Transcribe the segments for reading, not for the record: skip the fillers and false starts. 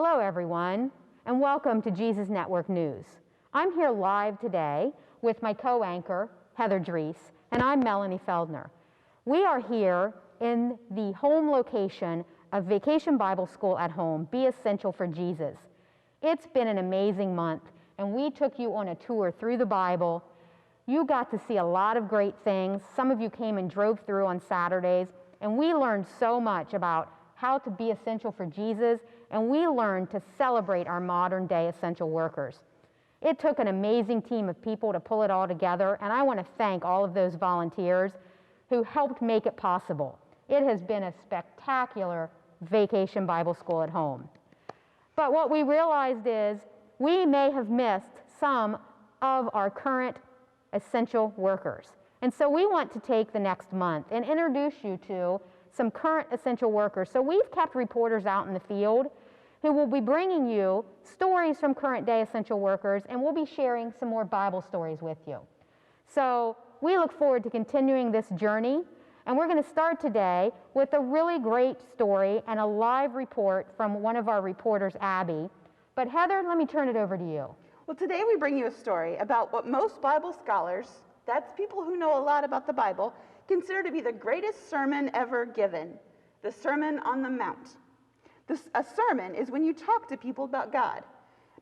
Hello, everyone, and welcome to Jesus Network News. I'm here live today with my co-anchor, Heather Dries, and I'm Melanie Feldner. We are here in the home location of Vacation Bible School at Home, Be Essential for Jesus. It's been an amazing month, and we took you on a tour through the Bible. You got to see a lot of great things. Some of you came and drove through on Saturdays, and we learned so much about how to be essential for Jesus, and we learned to celebrate our modern-day essential workers. It took an amazing team of people to pull it all together, and I want to thank all of those volunteers who helped make it possible. It has been a spectacular Vacation Bible School at Home. But what we realized is we may have missed some of our current essential workers. And so we want to take the next month and introduce you to some current essential workers. So we've kept reporters out in the field who will be bringing you stories from current day essential workers, and we'll be sharing some more Bible stories with you. So we look forward to continuing this journey, and we're going to start today with a really great story and a live report from one of our reporters, Abby. But Heather, let me turn it over to you. Well, today we bring you a story about what most Bible scholars, that's people who know a lot about the Bible, consider to be the greatest sermon ever given, the Sermon on the Mount. A sermon is when you talk to people about God.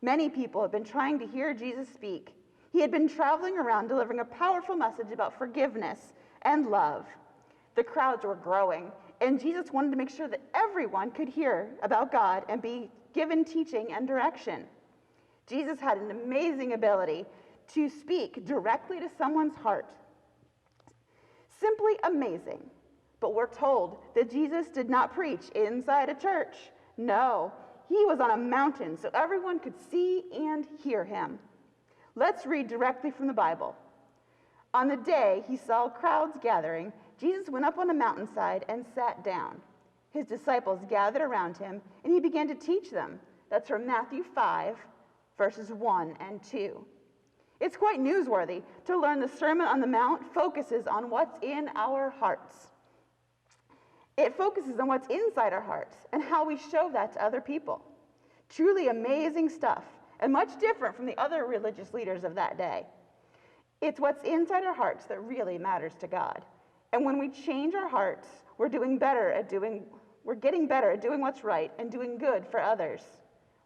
Many people have been trying to hear Jesus speak. He had been traveling around delivering a powerful message about forgiveness and love. The crowds were growing, and Jesus wanted to make sure that everyone could hear about God and be given teaching and direction. Jesus had an amazing ability to speak directly to someone's heart. Simply amazing. But we're told that Jesus did not preach inside a church. No, he was on a mountain so everyone could see and hear him. Let's read directly from the Bible. On the day he saw crowds gathering, Jesus went up on a mountainside and sat down. His disciples gathered around him, and he began to teach them. That's from Matthew 5, verses 1 and 2. It's quite newsworthy to learn the Sermon on the Mount focuses on what's in our hearts. It focuses on what's inside our hearts and how we show that to other people. Truly amazing stuff, and much different from the other religious leaders of that day. It's what's inside our hearts that really matters to God. And when we change our hearts, we're getting better at doing what's right and doing good for others.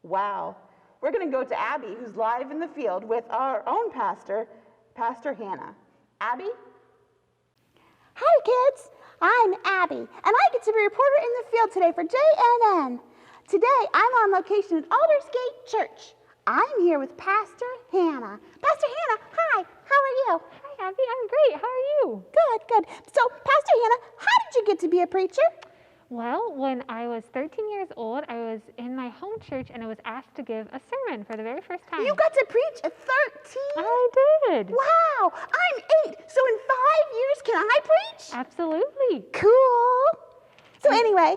Wow. We're going to go to Abby, who's live in the field with our own pastor, Pastor Hannah. Abby? Hi, kids. I'm Abby, and I get to be a reporter in the field today for JNN. Today, I'm on location at Aldersgate Church. I'm here with Pastor Hannah. Pastor Hannah, hi. How are you? Hi, Abby. I'm great. How are you? Good. So, Pastor Hannah, how did you get to be a preacher? Well, when I was 13 years old, I was in my home church and I was asked to give a sermon for the very first time. You got to preach at 13? I did. Wow, I'm 8. So in 5 years, can I preach? Absolutely. Cool. So anyway.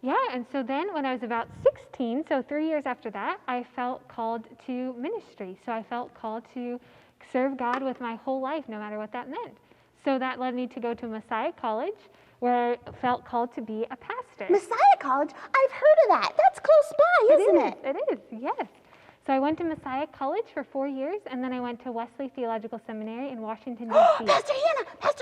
Yeah, and so then when I was about 16, so 3 years after that, I felt called to ministry. So I felt called to serve God with my whole life, no matter what that meant. So that led me to go to Messiah College, where I felt called to be a pastor. Messiah College? I've heard of that. That's close by, isn't it? It is, yes. So I went to Messiah College for 4 years, and then I went to Wesley Theological Seminary in Washington, D.C. Pastor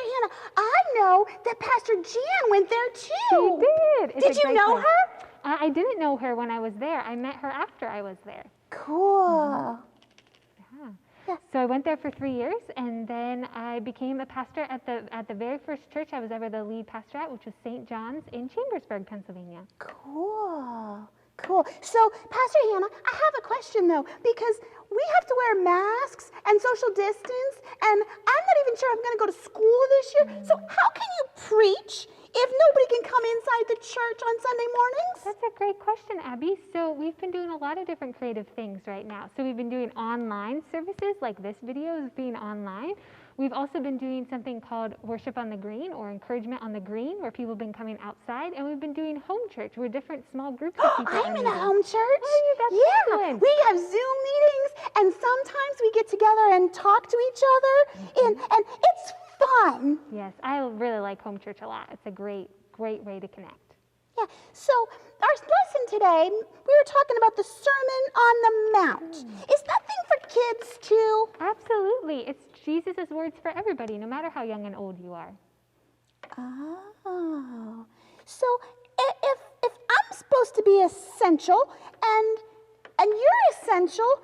Hannah, I know that Pastor Jan went there too. She did. Did you know her? I didn't know her when I was there. I met her after I was there. Cool. Yeah. So I went there for 3 years, and then I became a pastor at the very first church I was ever the lead pastor at, which was St. John's in Chambersburg, Pennsylvania. Cool. So, Pastor Hannah, I have a question though, because we have to wear masks and social distance, and I'm not even sure I'm going to go to school this year. So how can you preach if nobody can come inside the church on Sunday mornings? That's a great question, Abby. So we've been doing a lot of different creative things right now. So we've been doing online services, like this video is being online. We've also been doing something called Worship on the Green, or Encouragement on the Green, where people have been coming outside, and we've been doing home church, where different small groups of people I'm in a home church. Oh, that's excellent. We have Zoom meetings, and sometimes we get together and talk to each other, and it's fun. Yes, I really like home church a lot. It's a great way to connect. Yeah, so our lesson today, we were talking about the Sermon on the Mount. Is that thing for kids too? Absolutely. It's Jesus' words for everybody, no matter how young and old you are. Oh, so if I'm supposed to be essential and you're essential,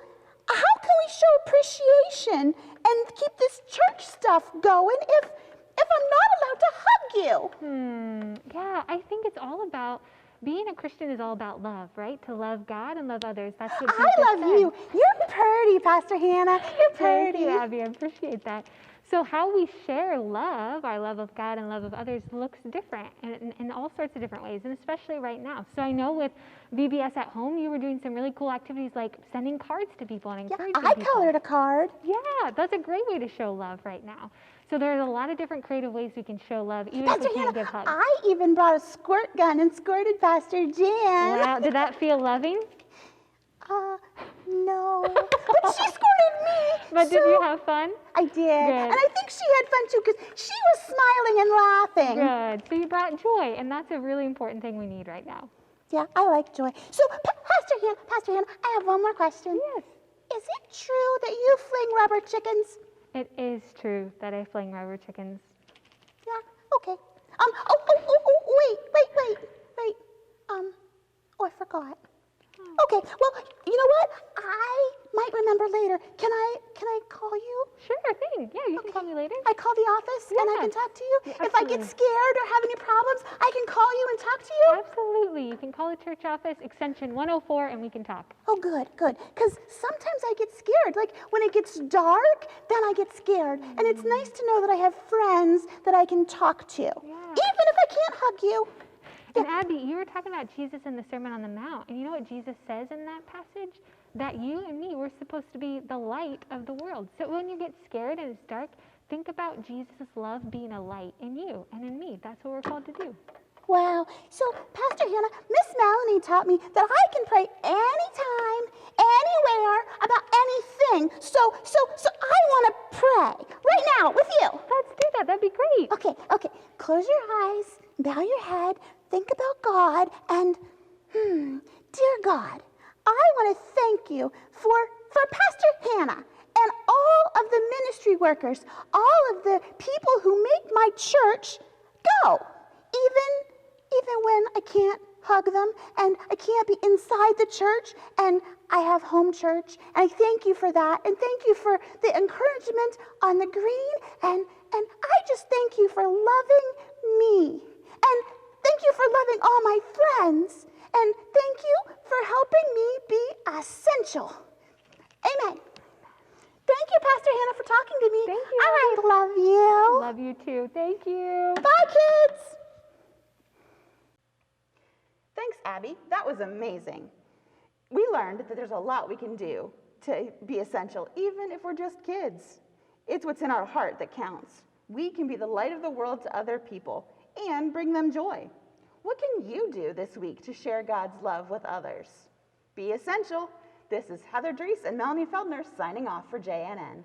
how can we show appreciation and keep this church stuff going if I'm not allowed to hug you? Yeah, I think it's all about, being a Christian is all about love, right? To love God and love others. That's what Jesus I love said. you. You're pretty, Pastor Hannah. You're Thank pretty. you, Abby. I appreciate that. So how we share love, our love of God and love of others, looks different in all sorts of different ways, and especially right now. So I know with VBS at Home, you were doing some really cool activities like sending cards to people and Yeah, encouraging I people. colored a card. Yeah, that's a great way to show love right now. So there's a lot of different creative ways we can show love, even if Pastor we can't give Hannah, hugs. I even brought a squirt gun and squirted Pastor Jan. Wow, did that feel loving? No. But she squirted me. But did so you have fun? I did. And I think she had fun too because she was smiling and laughing. Good. So you brought joy, and that's a really important thing we need right now. Yeah, I like joy. So, Pastor Hannah, I have one more question. Yes. Is it true that you fling rubber chickens? It is true that I fling rubber chickens. Yeah, okay. Wait. Oh, I forgot. Okay, well, you know what? I might remember later. Can I call you? Sure thing. Yeah, you can call me later. I call the office and I Yeah. can talk to you? Yeah, If I get absolutely. scared or have any problems, I can call you and talk to you? Absolutely. You can call the church office, extension 104, and we can talk. Oh, good. Because sometimes I get scared. Like when it gets dark, then I get scared. And it's nice to know that I have friends that I can talk to, even if I can't hug you. And Abby, you were talking about Jesus in the Sermon on the Mount, and you know what Jesus says in that passage? That you and me, we're supposed to be the light of the world. So when you get scared and it's dark, think about Jesus' love being a light in you and in me. That's what we're called to do. Wow. So, Pastor Hannah, Miss Melanie taught me that I can pray anytime, anywhere, about anything. So I want to pray right now with you. Let's do that. That'd be great. Okay. Close your eyes, bow your head, think about God, and, dear God, I want to thank you for Pastor Hannah and all of the ministry workers, all of the people who make my church go, even when I can't hug them and I can't be inside the church and I have home church. And I thank you for that, and thank you for the encouragement on the green, and I just thank you for loving me, and thank you for loving all my friends, and thank you for helping me be essential. Amen. Thank you, Pastor Hannah, for talking to me. Thank you. I love you. Love you too. Thank you. Bye, kids. Thanks, Abby. That was amazing. We learned that there's a lot we can do to be essential, even if we're just kids. It's what's in our heart that counts. We can be the light of the world to other people and bring them joy. What can you do this week to share God's love with others? Be essential. This is Heather Drees and Melanie Feldner signing off for JNN.